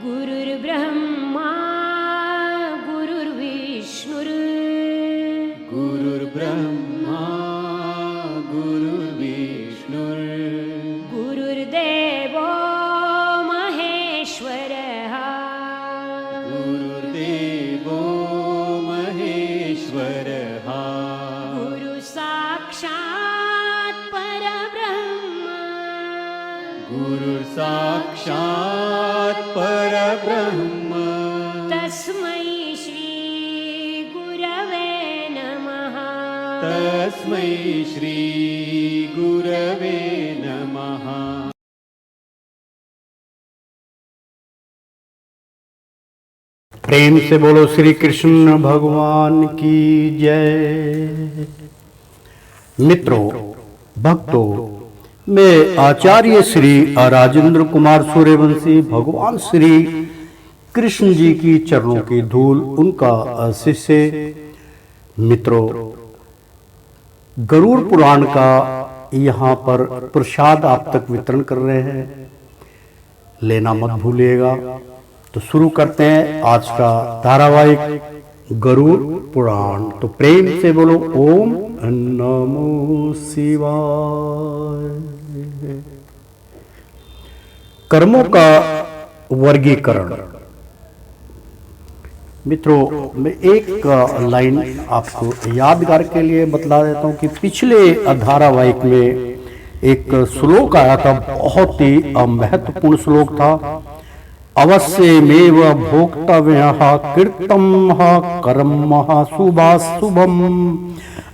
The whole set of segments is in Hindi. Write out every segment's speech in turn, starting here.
गुरुर्ब्रह्मा गुरुर्विष्णुर् गुरुर्ब्रह्मा गुरुर्विष्णुर् गुरुर्देवो महेश्वरः गुरुर्देवो महेश्वरः गुरुसाक्षात् परब्रह्म गुरुर्साक्षात् परब्रह्म तस्मै श्री गुरवे नमः तस्मै श्री गुरवे नमः। प्रेम से बोलो श्री कृष्ण भगवान की जय। मित्रों, भक्तों, मैं आचार्य श्री राजेंद्र कुमार सूर्यवंशी भगवान श्री कृष्ण जी की चरणों की धूल उनका शिष्य। मित्रों, गरुड़ पुराण का यहाँ पर प्रसाद आप तक वितरण कर रहे हैं, लेना मत भूलिएगा। तो शुरू करते हैं आज का धारावाहिक गरुड़ पुराण। तो प्रेम से बोलो ओम नमो शिवाय। कर्मों का वर्गीकरण। मित्रों, मैं एक लाइन आपको यादगार के लिए बतला देता हूं कि पिछले धारावाहिक में एक श्लोक आया था, बहुत ही महत्वपूर्ण श्लोक था। अवश्यमेव भोक्तव्यः कृतमः कर्मः शुभाशुभं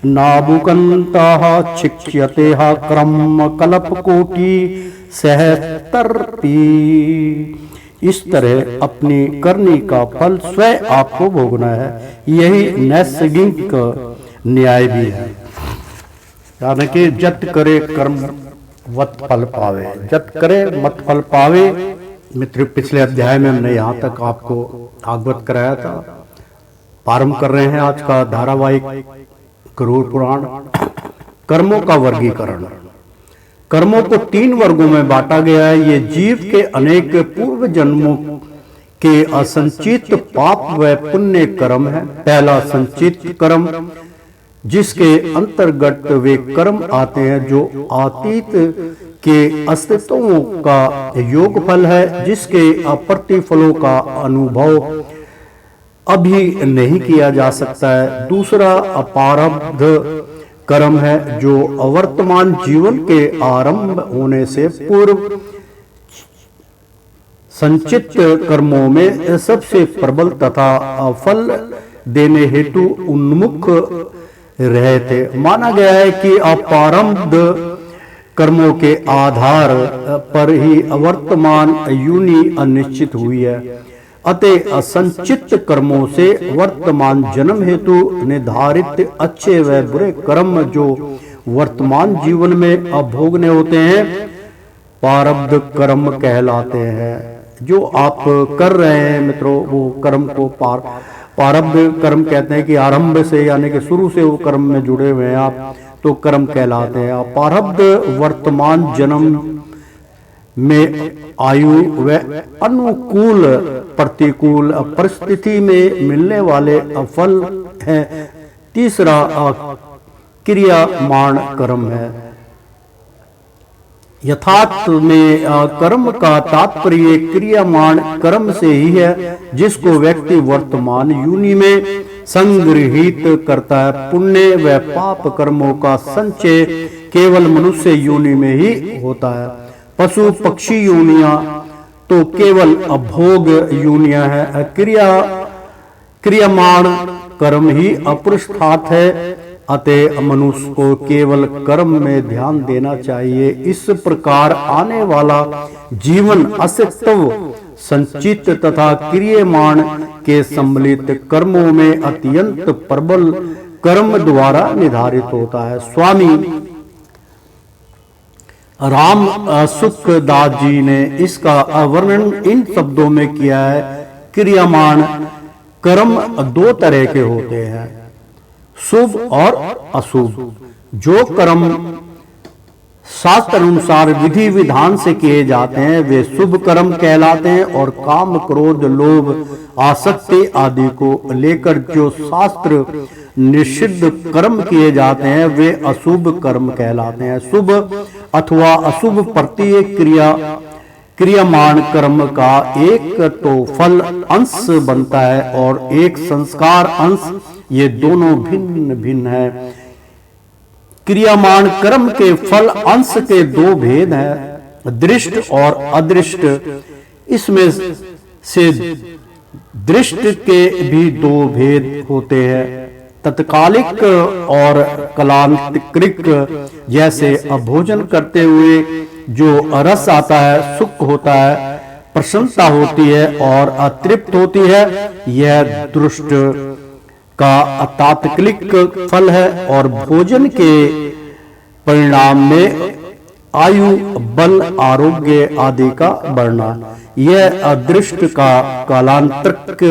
नाबुकन्तः छिक्ष्यते कर्म कल्पकोटि सहस्त्रपि। इस तरह अपनी करनी का फल स्वयं आपको भोगना है, यही नैसर्गिक न्याय भी है। यानी कि जत करे कर्म वत फल पावे, जत करे मत फल पावे। मित्र, पिछले अध्याय में हमने यहाँ तक आपको अवगत कराया था। प्रारंभ कर रहे हैं आज का धारावाहिक गरुड़ पुराण। कर्मों का वर्गीकरण। कर्मों को 3 वर्गों में बांटा गया है। ये जीव के अनेक पूर्व जन्मों के असंचित पाप व पुण्य कर्म है। पहला संचित कर्म, जिसके अंतर्गत वे कर्म आते हैं जो अतीत के अस्तित्वों का योगफल है, जिसके प्रतिफलों का अनुभव अभी नहीं किया जा सकता है। दूसरा अपारब्ध कर्म है, जो वर्तमान जीवन के आरंभ होने से पूर्व संचित कर्मों में सबसे प्रबल तथा फल देने हेतु उन्मुख रहे थे। माना गया है कि अपारब्ध कर्मों के आधार पर ही वर्तमान योनि अनिश्चित हुई है। अतः संचित कर्मों से वर्तमान जन्म हेतु निर्धारित अच्छे व बुरे कर्म जो वर्तमान जीवन में भोगने होते हैं, प्रारब्ध कर्म कहलाते हैं। जो आप कर रहे हैं मित्रों, वो कर्म को प्रारब्ध कर्म कहते हैं कि आरंभ से यानी कि शुरू से वो कर्म में जुड़े हुए हैं आप, तो कर्म कहलाते हैं। प्रारब्ध वर्तमान जन्म में आयु व अनुकूल प्रतिकूल परिस्थिति में मिलने वाले फल है। तीसरा क्रियामाण कर्म है। यथार्थ में कर्म का तात्पर्य क्रियामाण कर्म से ही है, जिसको व्यक्ति वर्तमान योनि में संग्रहित करता है। पुण्य व पाप कर्मों का संचय केवल मनुष्य योनि में ही होता है। पशु पक्षी योनियां तो केवल अभोग योनियां है। क्रियामाण कर्म ही अपुरुषार्थ है, अतः मनुष्य को केवल कर्म में ध्यान देना चाहिए। इस प्रकार आने वाला जीवन असत्व संचित तथा क्रियमाण के सम्मिलित कर्मों में अत्यंत प्रबल कर्म द्वारा निर्धारित होता है। स्वामी राम सुखदास जी ने इसका वर्णन इन शब्दों में किया है। क्रियमाण कर्म दो तरह के होते हैं, शुभ और अशुभ। जो कर्म शास्त्र अनुसार विधि विधान से किए जाते हैं वे शुभ कर्म कहलाते हैं, और काम क्रोध लोभ आसक्ति आदि को लेकर जो शास्त्र निषिद्ध कर्म किए जाते हैं वे अशुभ कर्म कहलाते हैं। शुभ अथवा अशुभ प्रत्येक क्रियमाण कर्म का एक तो फल अंश बनता है और एक संस्कार अंश, ये दोनों भिन्न भिन्न है। क्रियमाण कर्म के फल अंश के दो भेद हैं, दृष्ट और अदृष्ट। इसमें से दृष्ट के भी दो भेद होते हैं, तत्कालिक और कालांतरिक। जैसे भोजन करते हुए जो रस आता है, सुख होता है, प्रसन्नता होती है और अतृप्त होती है, यह दृष्ट का तात्कालिक फल है। और भोजन के परिणाम में आयु बल आरोग्य आदि का बढ़ना, यह अदृष्ट का कालांतरिक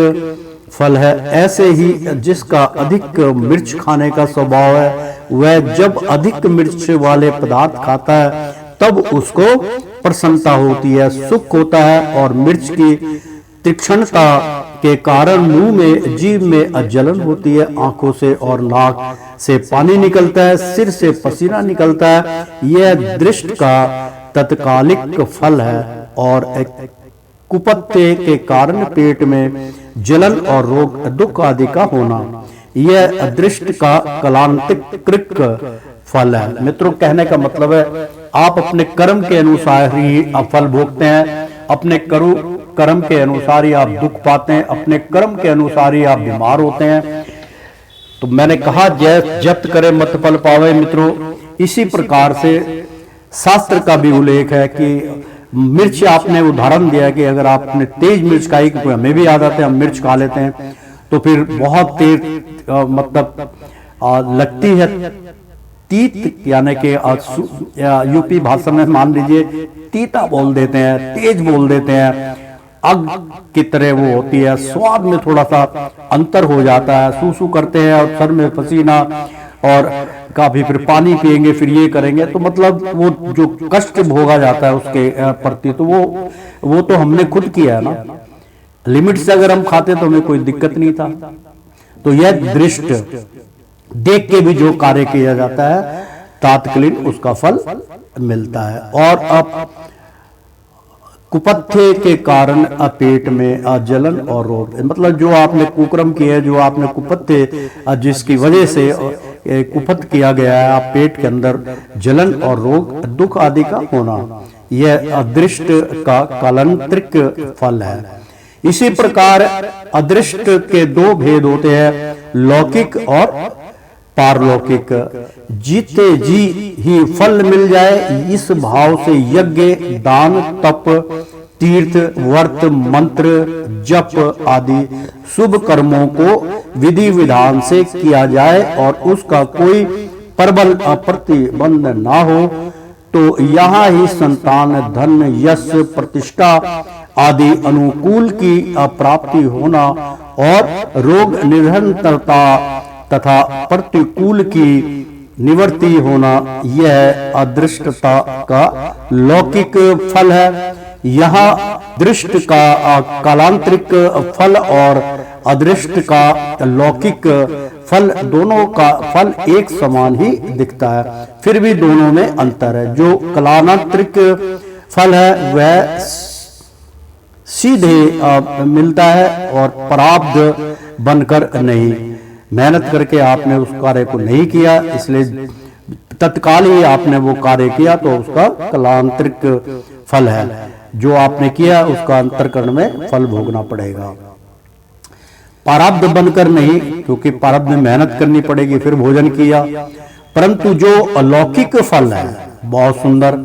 फल है। ऐसे ही जिसका अधिक मिर्च खाने का स्वभाव है, वह जब अधिक मिर्च वाले पदार्थ खाता है तब उसको प्रसन्नता होती है, सुख होता है, और मिर्च की तीक्ष्णता के कारण मुंह में जीभ में जलन होती है, आंखों से और नाक से पानी निकलता है, सिर से पसीना निकलता है। यह दृष्ट का तत्कालिक फल है। और कुपत्ते के कारण पेट में जलन और रोग दुख आदि का होना, यह अदृष्ट का कालांतरिक फल है। मित्रों, कहने का मतलब है आप अपने कर्म के अनुसार ही फल भोगते हैं, अपने कर्म के अनुसार ही आप दुख पाते हैं, अपने कर्म के अनुसार ही आप बीमार होते हैं। तो मैंने कहा जप्त करे मत फल पावे। मित्रों, इसी प्रकार से शास्त्र का भी उल्लेख है कि मिर्च, आपने उदाहरण दिया कि अगर आपने तेज मिर्च खाई, क्योंकि हमें भी याद आते हैं, हम मिर्च खा लेते हैं तो फिर बहुत तेज मतलब लगती है, तीत, यानी कि यूपी भाषा में मान लीजिए तीता बोल देते हैं, तेज बोल देते हैं, आग की तरह वो होती है। स्वाद में थोड़ा सा अंतर हो जाता है, सूसू करते हैं और सर में पसीना, और काफी फिर पानी पिएंगे, फिर ये करेंगे, तो मतलब वो जो कष्ट भोगा जाता है उसके प्रति, तो वो तो हमने खुद किया है ना। लिमिट से अगर हम खाते तो हमें कोई दिक्कत नहीं था। तो यह दृष्ट देख के भी जो कार्य किया जाता है तात्कालिक उसका फल मिलता है। और अब कुपत्थे के कारण पेट में जलन और रोग, मतलब जो आपने कुकर्म किया है, जो आपने कुपत्थे जिसकी वजह से कुपथ किया गया है, आप पेट के अंदर जलन और रोग दुख आदि का होना, यह अदृष्ट का कालांतरिक फल है। इसी प्रकार अदृष्ट के दो भेद होते हैं, लौकिक और पारलौकिक। जीते जी ही फल मिल जाए, इस भाव से यज्ञ, दान, तप, तीर्थ, व्रत, मंत्र, जप आदि शुभ कर्मों को विधि विधान से किया जाए और उसका कोई प्रबल प्रतिबंध ना हो, तो यहाँ ही संतान, धन, यश, प्रतिष्ठा आदि अनुकूल की प्राप्ति होना और रोग निरंतरता तथा प्रतिकूल की निवृत्ति होना, यह अदृष्टता का लौकिक फल है। यहाँ दृष्ट का कालांतरिक फल और अदृष्ट का लौकिक फल, दोनों का फल एक समान ही दिखता है, फिर भी दोनों में अंतर है। जो कालांतरिक फल है वह सीधे मिलता है और प्रारब्ध बनकर नहीं, मेहनत करके आपने उस कार्य को नहीं किया, इसलिए तत्काल ही आपने वो कार्य किया तो उसका कालांतरिक फल है। जो आपने किया उसका अंतरकरण में फल भोगना पड़ेगा। प्रारब्ध बनकर नहीं, क्योंकि प्रारब्ध में मेहनत करनी पड़ेगी, फिर भोजन किया, परंतु जो अलौकिक फल है, बहुत सुंदर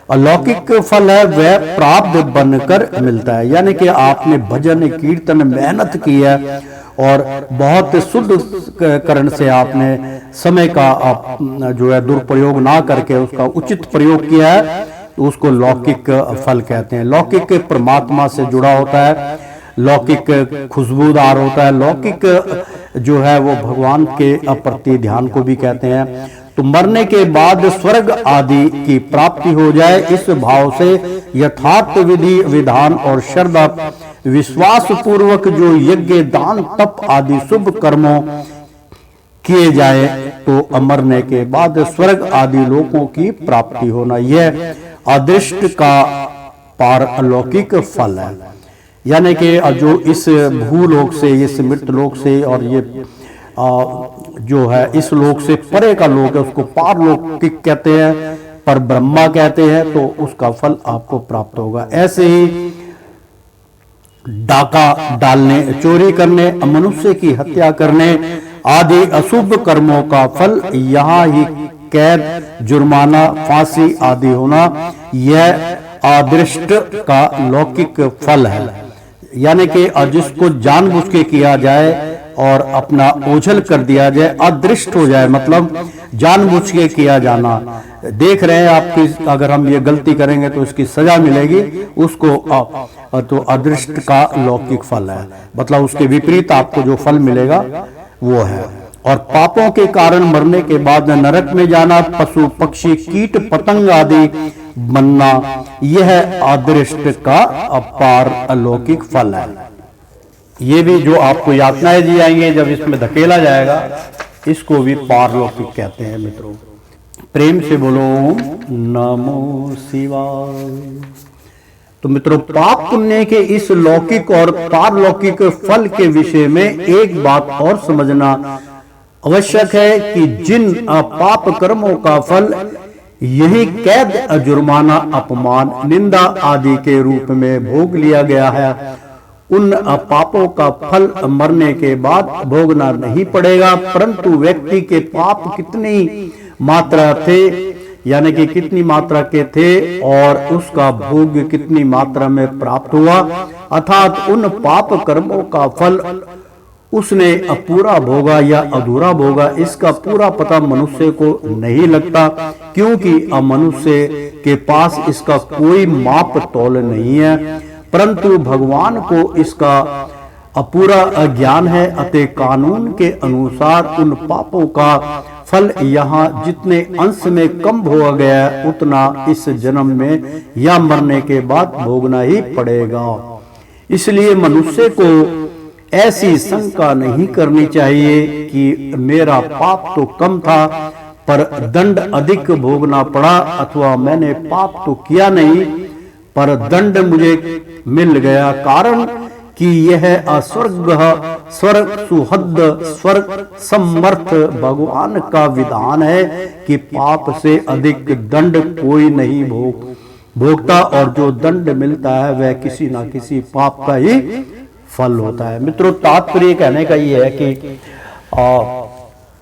अलौकिक फल है, वह प्रारब्ध बनकर मिलता है। यानी कि आपने भजन कीर्तन मेहनत की है और बहुत शुद्ध करण से आपने समय का जो है दुरुपयोग ना करके उसका उचित प्रयोग किया है, तो उसको लौकिक फल कहते हैं। लौकिक परमात्मा से जुड़ा होता है, लौकिक खुशबूदार होता है, लौकिक जो है वो भगवान के प्रति ध्यान को भी कहते हैं। तो मरने के बाद स्वर्ग आदि की प्राप्ति हो जाए, इस भाव से यथार्थ विधि विधान और श्रद्धा विश्वास पूर्वक जो यज्ञ दान तप आदि शुभ कर्मों किए जाए, तो मरने के बाद स्वर्ग आदि लोकों की प्राप्ति होना, यह अदृष्ट का पारलौकिक फल है। यानी कि जो इस भूलोक से, इस मृत लोक से और ये जो है इस लोक से परे का लोक है, उसको पारलौकिक कहते हैं, पर ब्रह्मा कहते हैं, तो उसका फल आपको प्राप्त होगा। ऐसे ही डाका डालने, चोरी करने, मनुष्य की हत्या करने आदि अशुभ कर्मों का फल यहाँ ही कैद, जुर्माना, फांसी आदि होना, यह अदृष्ट का लौकिक फल है। यानी कि जिसको जानबूझ के किया जाए और अपना ओझल कर दिया जाए, अदृष्ट हो जाए, मतलब जानबूझ के किया जाना। देख रहे हैं आपकी, अगर हम ये गलती करेंगे तो इसकी सजा मिलेगी, उसको तो अदृष्ट का लौकिक फल है, मतलब उसके विपरीत आपको जो फल मिलेगा वो है। और पापों के कारण मरने के बाद नरक में जाना, पशु पक्षी कीट पतंग आदि बनना, यह अदृष्ट का अपार अलौकिक फल है। ये भी जो आपको यातनाएं दी जाएंगे, जब इसमें धकेला जाएगा, इसको भी पारलौकिक कहते हैं। मित्रों, प्रेम से बोलो नमो शिवाय। तो मित्रों, पाप पुण्य के इस लौकिक और पारलौकिक फल के विषय में एक बात और समझना आवश्यक है कि जिन पाप कर्मों का फल यही कैद, जुर्माना, अपमान, निंदा आदि के रूप में भोग लिया गया है, उन पापों का फल मरने के बाद भोगना नहीं पड़ेगा, परंतु व्यक्ति के पाप कितनी मात्रा थे, यानी कि कितनी मात्रा के थे और उसका भोग कितनी मात्रा में प्राप्त हुआ, अर्थात उन पाप कर्मों का फल उसने पूरा भोगा या अधूरा भोगा, इसका पूरा पता मनुष्य को नहीं लगता, क्योंकि मनुष्य के पास इसका कोई माप तौल नहीं है, परंतु भगवान को इसका अपूरा ज्ञान है। अतः कानून के अनुसार उन पापों का फल यहाँ जितने अंश में कम भोगा गया है, उतना इस जन्म में या मरने के बाद भोगना ही पड़ेगा। इसलिए मनुष्य को ऐसी शंका नहीं करनी चाहिए कि मेरा पाप तो कम था पर दंड अधिक भोगना पड़ा, अथवा मैंने पाप तो किया नहीं पर दंड मुझे मिल गया, कारण कि यह अस्वर्ग स्वर्ग सुहद स्वर्ग समर्थ भगवान का विधान है कि पाप से अधिक दंड कोई नहीं भोगता, और जो दंड मिलता है वह किसी ना किसी पाप का ही फल होता है। मित्रों, तात्पर्य कहने का ये है कि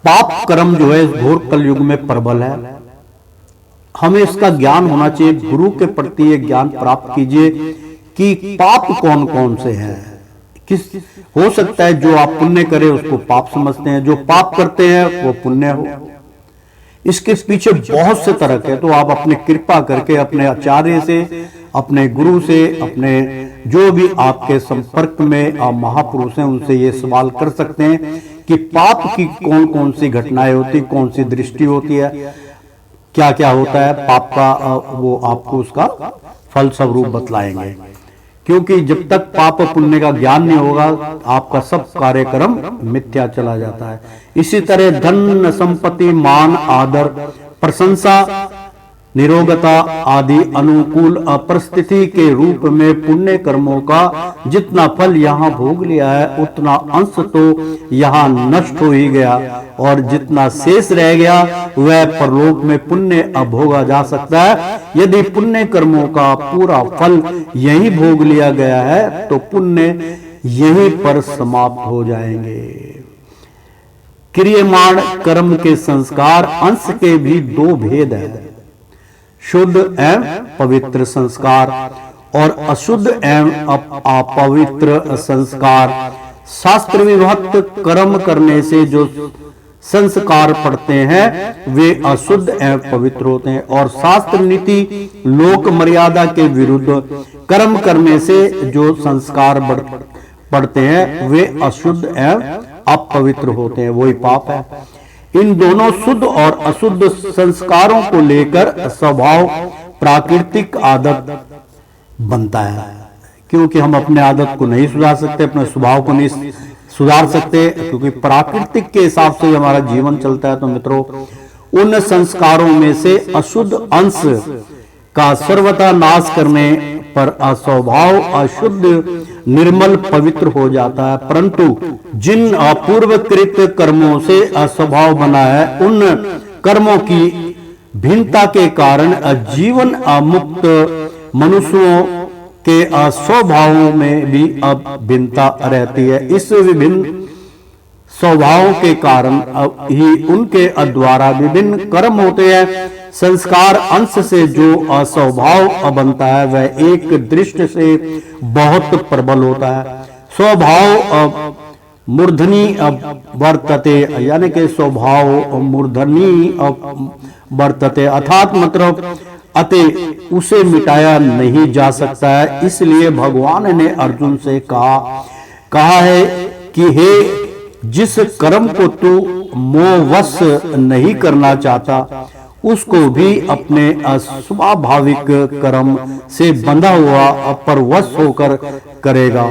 पाप कर्म जो है घोर कलयुग में प्रबल है, हमें इसका ज्ञान होना चाहिए। गुरु के प्रति ये ज्ञान प्राप्त कीजिए कि पाप कौन कौन से हैं। किस हो सकता है जो आप पुण्य करें उसको पाप समझते हैं, जो पाप करते हैं वो पुण्य हो। इसके पीछे बहुत से तरह के, तो आप अपने कृपा करके अपने आचार्य से, अपने गुरु से, अपने जो भी आपके संपर्क में महापुरुष हैं उनसे ये सवाल कर सकते हैं कि पाप की कौन कौन सी घटनाएं होती, कौन सी दृष्टि होती है, क्या क्या होता है पाप का, वो आपको उसका फल स्वरूप बतलाएंगे। क्योंकि जब तक पाप पुण्य का ज्ञान नहीं होगा आपका सब कार्यक्रम मिथ्या चला जाता है। इसी तरह धन संपत्ति मान आदर प्रशंसा निरोगता आदि अनुकूल परिस्थिति के रूप में पुण्य कर्मों का जितना फल यहाँ भोग लिया है उतना अंश तो यहाँ नष्ट हो ही गया, और जितना शेष रह गया वह परलोक में पुण्य भोगा जा सकता है। यदि पुण्य कर्मों का पूरा फल यही भोग लिया गया है तो पुण्य यहीं पर समाप्त हो जाएंगे। क्रियमाण कर्म के संस्कार अंश के भी दो भेद हैं, शुद्ध एवं पवित्र संस्कार और अशुद्ध एवं अपवित्र संस्कार। शास्त्र विभक्त कर्म करने से जो संस्कार पड़ते हैं वे अशुद्ध एवं पवित्र होते हैं, और शास्त्र नीति लोक मर्यादा के विरुद्ध कर्म करने से जो संस्कार पड़ते हैं वे अशुद्ध एवं अपवित्र होते हैं, वही पाप है। इन दोनों शुद्ध और अशुद्ध संस्कारों को लेकर स्वभाव प्राकृतिक आदत बनता है, क्योंकि हम अपने आदत को नहीं सुधार सकते, अपने स्वभाव को नहीं सुधार सकते, क्योंकि प्राकृतिक के हिसाब से हमारा जीवन चलता है। तो मित्रों, उन संस्कारों में से अशुद्ध अंश का सर्वथा नाश करने पर अस्वभाव अशुद्ध निर्मल पवित्र हो जाता है, परंतु जिन अपूर्वकृत कर्मों से अस्वभाव बना है उन कर्मों की भिन्नता के कारण जीवन अमुक्त मनुष्यों के स्वभावों में भी अब भिन्नता रहती है। इस विभिन्न स्वभावों के कारण ही उनके द्वारा विभिन्न कर्म होते हैं। संस्कार अंश से जो अस्वभाव बनता है वह एक दृष्टि से बहुत प्रबल होता है। स्वभाव मूर्धनी वर्तते, यानी कि स्वभाव मूर्धनी वर्तते, अर्थात मतलब अतः उसे मिटाया नहीं जा सकता है। इसलिए भगवान ने अर्जुन से कहा है कि हे जिस कर्म को तू मोहवश नहीं करना चाहता उसको भी अपने स्वाभाविक कर्म से बंधा हुआ पर वश होकर करेगा।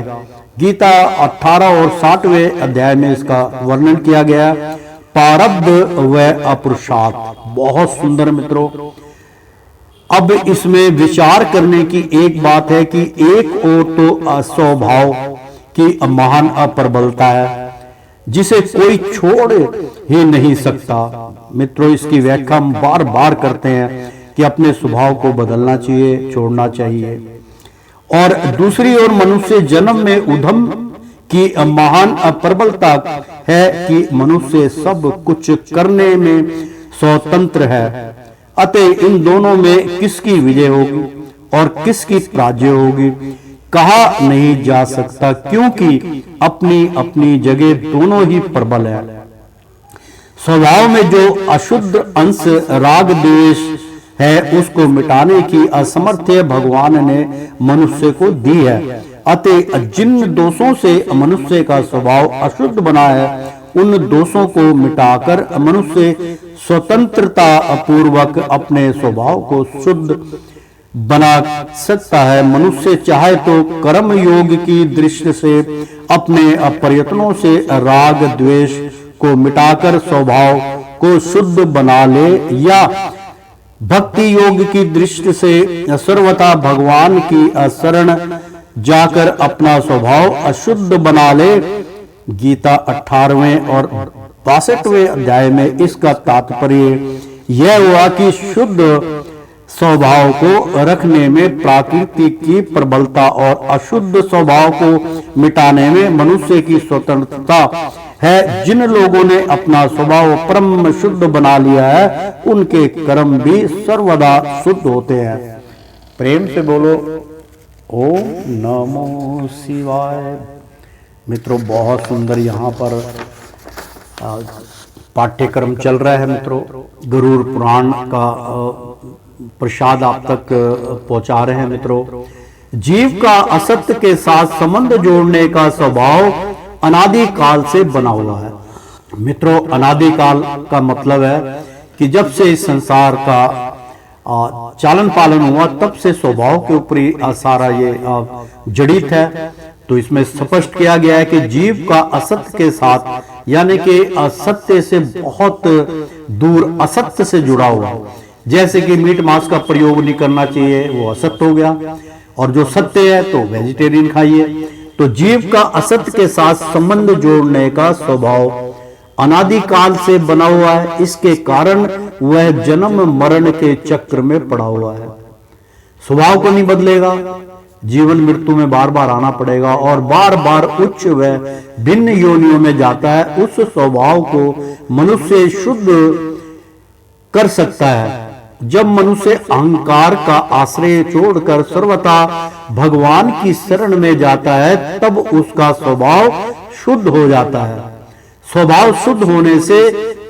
गीता 18 और 60वें अध्याय में इसका वर्णन किया गया। प्रारब्ध व अपुरुषार्थ, बहुत सुंदर मित्रों। अब इसमें विचार करने की एक बात है कि एक ओर तो स्वभाव की महान अप्रबलता है जिसे कोई छोड़ ही नहीं सकता। मित्रों, इसकी व्याख्या हम बार बार करते हैं कि अपने स्वभाव को बदलना चाहिए, छोड़ना चाहिए। और दूसरी ओर मनुष्य जन्म में उद्यम की महान अप्रबलता है कि मनुष्य सब कुछ करने में स्वतंत्र है। अतः इन दोनों में किसकी विजय होगी और किसकी पराजय होगी कहा नहीं जा सकता, क्योंकि अपनी अपनी जगह दोनों ही प्रबल है। स्वभाव में जो अशुद्ध अंश राग द्वेष है उसको मिटाने की असमर्थ्य भगवान ने मनुष्य को दी है। अतः जिन दोषों से मनुष्य का स्वभाव अशुद्ध बना है उन दोषों को मिटाकर मनुष्य स्वतंत्रता पूर्वक अपने स्वभाव को शुद्ध बना सकता है। मनुष्य चाहे तो कर्म योग की दृष्टि से अपने प्रयत्नों से राग द्वेष को मिटाकर स्वभाव को शुद्ध बना ले, या भक्ति योग की दृष्टि से सर्वथा भगवान की शरण जाकर अपना स्वभाव अशुद्ध बना ले। गीता 18वें और 62वें अध्याय में इसका तात्पर्य यह हुआ कि शुद्ध स्वभाव को रखने में प्रकृति की प्रबलता और अशुद्ध स्वभाव को मिटाने में मनुष्य की स्वतंत्रता है। जिन लोगों ने अपना स्वभाव परम शुद्ध बना लिया है उनके कर्म भी सर्वदा शुद्ध होते हैं। प्रेम से बोलो ओम नमो शिवाय। मित्रों, बहुत सुंदर यहाँ पर पाठ्यक्रम चल रहा है। मित्रों, गरुड़ पुराण का प्रसाद आप तक पहुंचा रहे हैं। मित्रों, जीव का असत्य के साथ संबंध जोड़ने का स्वभाव अनादि काल से बना हुआ है। मित्रों, अनादि काल का मतलब है कि जब से इस संसार का चालन पालन हुआ तब से स्वभाव के ऊपर सारा ये जड़ित है। तो इसमें स्पष्ट किया गया है कि जीव का असत्य के साथ, यानी कि असत्य से बहुत दूर असत्य से जुड़ा हुआ। जैसे कि मीट मांस का प्रयोग नहीं करना चाहिए, वो असत्य हो गया, और जो सत्य है तो वेजिटेरियन खाइए। तो जीव का असत्य के साथ संबंध जोड़ने का स्वभाव अनादि काल से बना हुआ है। इसके कारण वह जन्म मरण के चक्र में पड़ा हुआ है। स्वभाव को नहीं बदलेगा, जीवन मृत्यु में बार बार आना पड़ेगा और बार बार उच्च व भिन्न योनियों में जाता है, उस स्वभाव को मनुष्य शुद्ध कर सकता है। जब मनुष्य अहंकार का आश्रय छोड़कर सर्वथा भगवान की शरण में जाता है, तब उसका स्वभाव शुद्ध हो जाता है। स्वभाव शुद्ध होने से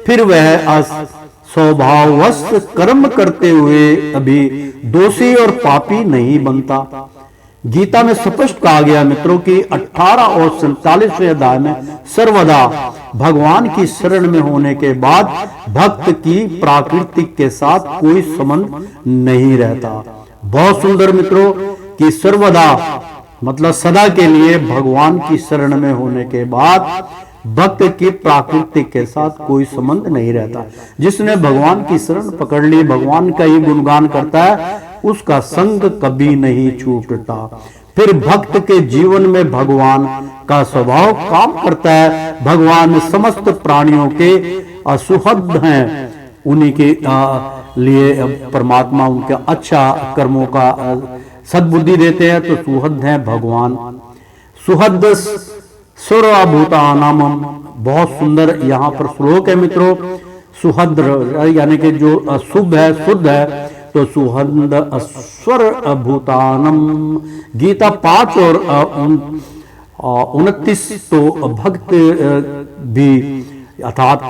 फिर वह स्वभाववश कर्म करते हुए अभी दोषी और पापी नहीं बनता। गीता में स्पष्ट कहा गया मित्रों की 18 और 47वें अध्याय में सर्वदा भगवान की शरण में होने के बाद भक्त की प्रकृति के साथ कोई संबंध नहीं रहता। बहुत सुंदर मित्रों कि सर्वदा मतलब सदा के लिए भगवान की शरण में होने के बाद भक्त की प्रकृति के साथ कोई संबंध नहीं रहता। जिसने भगवान की शरण पकड़ ली, भगवान का ही गुणगान करता है, उसका संग कभी नहीं छूटता। फिर भक्त के जीवन में भगवान का स्वभाव काम करता है। भगवान समस्त प्राणियों के सुहृद हैं, उन्हीं के लिए परमात्मा उनके अच्छा कर्मों का सद्बुद्धि देते हैं, तो सुहृद हैं भगवान। सुहृद सर्वभूतानाम, बहुत सुंदर यहाँ पर श्लोक है मित्रों। सुहृद यानी कि जो शुभ है, शुद्ध है, तो सुहृद सर्वभूतानम। गीता 5 और 29 तो भक्त भी अर्थात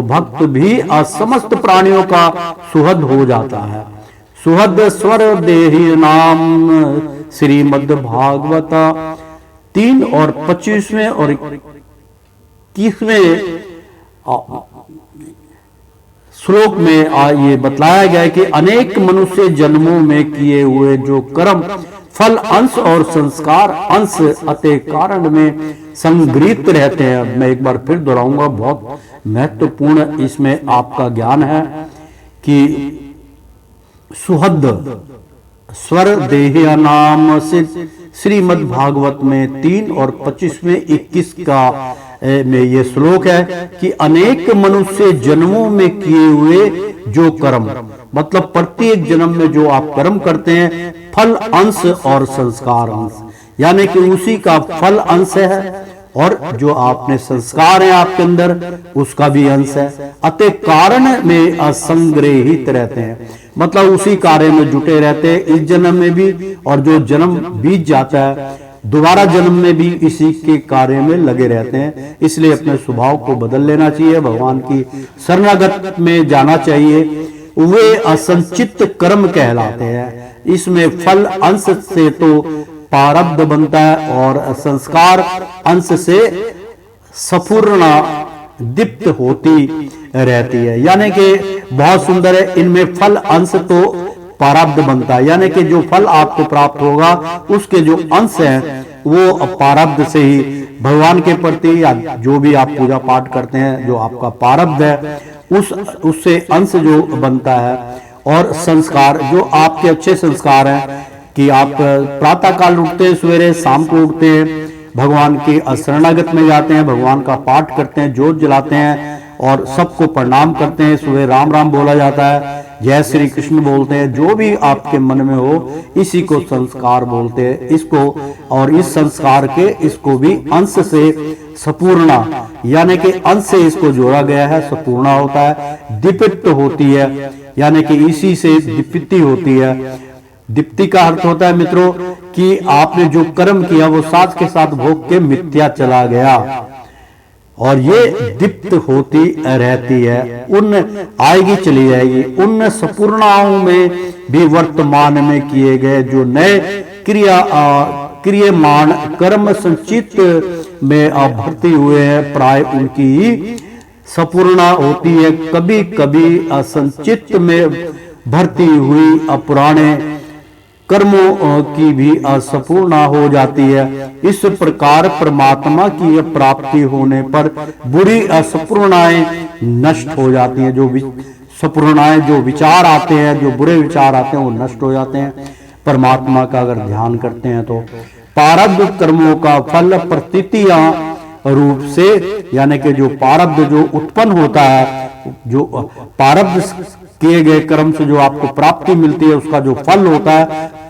भक्त भी समस्त प्राणियों का सुहृद हो जाता है। सुहृद स्वर देहि नाम श्रीमद् भागवत 3 और 25वें और 21वें श्लोक में ये बतलाया गया है कि अनेक मनुष्य जन्मों में किए हुए जो कर्म फल अंश और संस्कार अंश अतः कारण में संग्रहित रहते हैं। मैं एक बार फिर दोहराऊंगा, बहुत महत्वपूर्ण इसमें आपका ज्ञान है कि सुहृद स्वर देह नाम से श्रीमद् भागवत में 3 और 25वें 21 का में ये श्लोक है कि अनेक मनुष्य जन्मों में किए हुए जो कर्म, मतलब प्रत्येक जन्म में जो आप कर्म करते हैं, फल अंश और संस्कार अंश, यानी कि उसी का फल अंश है और जो आपने संस्कार है आपके अंदर उसका भी अंश है। अतः कारण में असंग्रहित रहते हैं, मतलब उसी कार्य में जुटे रहते हैं इस जन्म में भी, और जो जन्म बीत जाता है दोबारा जन्म में भी इसी के कार्य में लगे रहते हैं। इसलिए अपने स्वभाव को बदल लेना चाहिए, भगवान की शरणागत में जाना चाहिए। वे असंचित कर्म कहलाते हैं। इसमें फल अंश से तो प्रारब्ध बनता है और संस्कार अंश से सपूर्ण दीप्त होती रहती है, यानी कि बहुत सुंदर है। इनमें फल अंश तो प्रारब्ध बनता है, यानी कि जो फल आपको प्राप्त होगा उसके जो अंश हैं वो प्रारब्ध से ही भगवान के प्रति या जो भी आप पूजा पाठ करते हैं जो आपका प्रारब्ध है उससे अंश जो बनता है। और संस्कार जो आपके अच्छे संस्कार हैं कि आप प्रातः काल उठते हैं, सवेरे शाम को उठते हैं, भगवान की शरणागत में जाते हैं, भगवान का पाठ करते हैं, जोत जलाते हैं और सबको प्रणाम करते हैं। सुबह राम राम बोला जाता है, जय श्री कृष्ण बोलते हैं, जो भी आपके मन में हो इसी को संस्कार बोलते हैं। इसको और इस संस्कार के इसको भी अंश से सपूर्णा, यानी कि अंश से इसको जोड़ा गया है, सपूर्णा होता है, दीप्त होती है, यानी कि इसी से दीप्ति होती है। दीप्ति का अर्थ होता है मित्रों कि आपने जो कर्म किया वो साथ के साथ भोग के मिथ्या चला गया और ये दीप्त होती रहती है, उन आएगी चली जाएगी। उन संपूर्णाओं में भी वर्तमान में किए गए जो नए क्रियमान कर्म संचित में भर्ती हुए हैं, प्राय उनकी ही संपूर्णा होती है। कभी कभी असंचित में भर्ती हुई पुराने कर्मों की भी असपूर्णा हो जाती है। इस प्रकार परमात्मा की प्राप्ति होने पर बुरी असपूर्णाएं नष्ट हो जाती हैं। जो सपूर्णाएं जो विचार आते हैं, जो बुरे विचार आते हैं वो नष्ट हो जाते हैं परमात्मा का अगर ध्यान करते हैं तो। प्रारब्ध कर्मों का फल प्रतीतियां रूप से, यानी कि जो प्रारब्ध जो उत्पन्न होता है, जो प्रारब्ध किए गए कर्म से जो आपको प्राप्ति मिलती है उसका जो फल होता है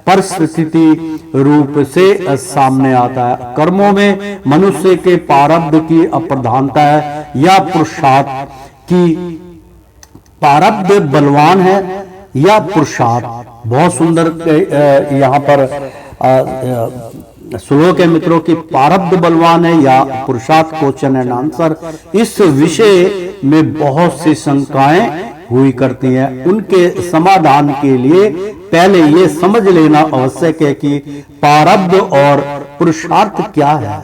परिस्थिति रूप से सामने आता है। कर्मों में मनुष्य के प्रारब्ध की अप्रधानता है या पुरुषार्थ की, प्रारब्ध बलवान है या पुरुषार्थ। बहुत सुंदर यहाँ पर श्लोक है मित्रों की प्रारब्ध बलवान है या पुरुषार्थ, क्वेश्चन एंड आंसर। इस विषय में बहुत सी शंकाएं हुई करती हैं। उनके समाधान के लिए पहले ये समझ लेना आवश्यक है कि प्रारब्ध और पुरुषार्थ क्या है।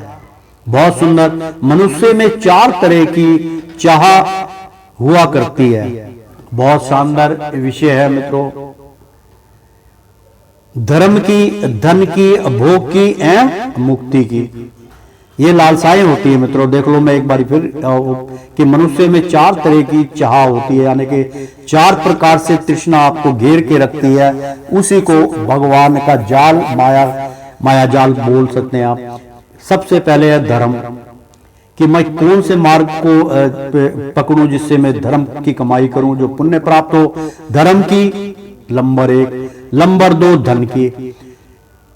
बहुत सुंदर। मनुष्य में 4 तरह की चाह हुआ करती है। बहुत शानदार विषय है मित्रों। धर्म की, धन की, भोग की एवं मुक्ति की, ये लालसाएं होती है मित्रों। देख लो मैं एक बार फिर कि मनुष्य में 4 तरह की चाह होती है, यानी कि 4 प्रकार से तृष्णा आपको घेर के रखती है। उसी को भगवान का जाल, माया जाल बोल सकते हैं आप। सबसे पहले है धर्म, कि मैं कौन से मार्ग को पकड़ूं जिससे मैं धर्म की कमाई करूं, जो पुण्य प्राप्त हो। धर्म की नंबर 1, नंबर 2 धन की।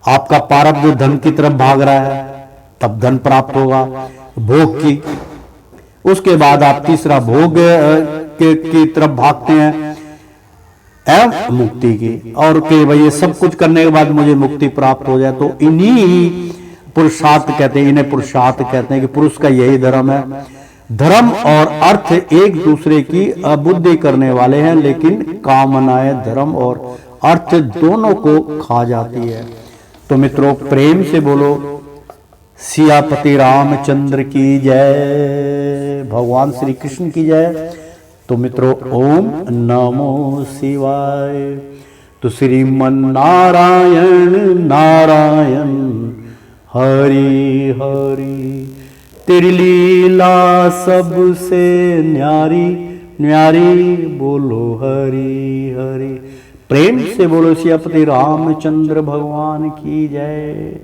आपका प्रारब्ध धन की तरफ भाग रहा है तब धन प्राप्त होगा। भोग की, उसके बाद आप तीसरा भोग की तरफ भागते हैं एवं मुक्ति की, और कि भाई ये सब कुछ करने के बाद मुझे मुक्ति प्राप्त हो जाए। तो इन्हीं पुरुषार्थ कहते हैं, इन्हें पुरुषार्थ कहते हैं कि पुरुष का यही धर्म है। धर्म और अर्थ एक दूसरे की अबुद्धि करने वाले हैं, लेकिन कामनाएं धर्म और अर्थ दोनों को खा जाती है। तो मित्रों प्रेम से बोलो सियापति रामचंद्र की जय, भगवान श्री कृष्ण की जय। तो मित्रों ओम नमो शिवाय। तो श्रीमन नारायण नारायण हरि हरि, तेरी लीला सबसे न्यारी न्यारी, बोलो हरि हरि। प्रेम से बोलो सियापति रामचंद्र भगवान की जय।